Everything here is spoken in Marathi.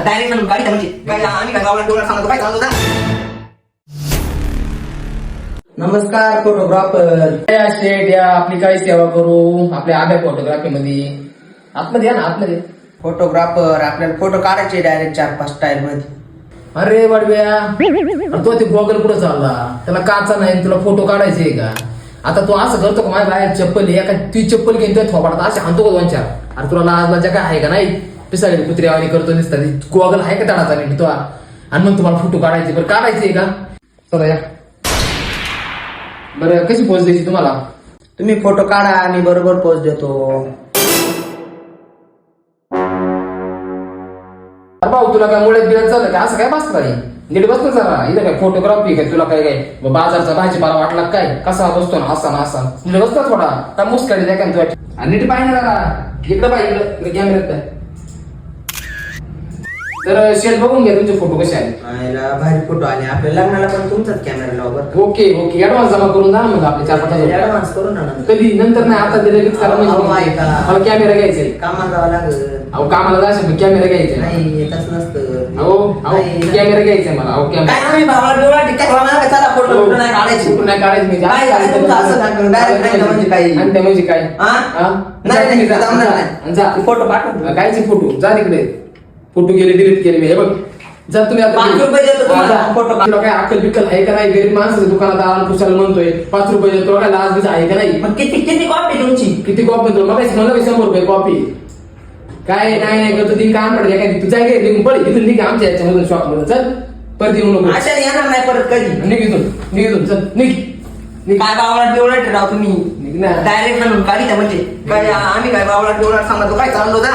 डायरेक्ट गाडी म्हणजे काय आम्ही काय गावाला डोळा सांगतो काय सांगतो ना. नमस्कार फोटोग्राफर शेट या आपली काही सेवा करू आपल्या आब्या फोटोग्राफी मध्ये आतमध्ये या ना आतमध्ये. फोटोग्राफर आपल्याला फोटो काढायचे डायरेक्ट 4-5 स्टाईल मध्ये. अरे वाडव्या तो ते गॉगल कुठं चालला त्याला काचा नाही तुला फोटो काढायचे का. आता तू असं करतो का माझ्या बाहेर चप्पल आहे का ती चप्पल घेऊन तुला थोपाडात असे आणतो का 2-4. अरे तुला लाज लाजा काय आहे का नाही पिसाळी कुत्र्यावानी करतो दिसतात गॉगल आहे का तडाचा नीट तो आणि मग तुम्हाला फोटो काढायचे बरं काढायचे का. चला या बरं कशी पोच द्यायची तुम्हाला. तुम्ही फोटो काढा आणि बरोबर पोच देतो. अरे भाऊ तुला काय मुळे बिळत झालं का असं काय बसतं नाही नीट बसतो जरा इथं काय फोटोग्राफी काय तुला काय काय बाजारचा भाजीपाला वाटला काय कसा बसतो ना असा ना असा नीट बसतो थोडा का मुस्काडी द्या का तुझ्या नीट पाहिजे जरा इकडे पाहिजे इकडे कॅमेऱ्यात काय. तर शेट बघून घ्या तुमचे फोटो कसे आले. भारी फोटो आले आपल्या लग्नाला पण तुमचाच कॅमेरा लावा. ओके ओके ऍडव्हान्स जमा करून जा ना मग आपले 4-5 ऍडव्हान्स करू ना. कधी नंतर नाही आता दिलं लगेच करा म्हणजे मला कॅमेरा घ्यायचा आहे. कामाला जावं लागेल. अहो कामाला जायचं कॅमेरा घ्यायचा नाही येतच नसतं. अहो अहो कॅमेरा घ्यायचा आहे मला. अहो कॅमेरा काय आम्ही भावाला डोळा टिकला मला चला फोटो नाही काढायची. फोटो नाही काढायचे मी काय आहे तुमचं असं सांगतो डायरेक्ट नाही म्हणजे काय आणि ते म्हणजे काय नाही जमणार नाही. जा फोटो पाठव कायचे फोटो जा तिकडे फोटो गेले डिलीट केले मी हे बघ जा तुम्ही आता 5 रुपये देतो तुम्हाला फोटो तुला काय अक्कल बिक्कल आहे का नाही गरीब माणसाच्या दुकानात आला कुशाला म्हणतोय 5 रुपये देतो तुला काय लाज बीज आहे का नाही. मग किती कॉपी तुमची किती कॉपी देतो मग मला 100 रुपये कॉपी काय नाही करतो ती काम पडले काय तू जाय काय निघून पड इथून निघ आमच्या याच्यामधून शॉप मधून चल परत येऊ नको. अशा येणार नाही परत कधी. निघ इथून चल निघ काय बावळा डोळा राव तुम्ही निघ ना डायरेक्ट म्हणून गाडी म्हणजे काय आम्ही काय बावळा डोळा सांगतो काय चाललो जा.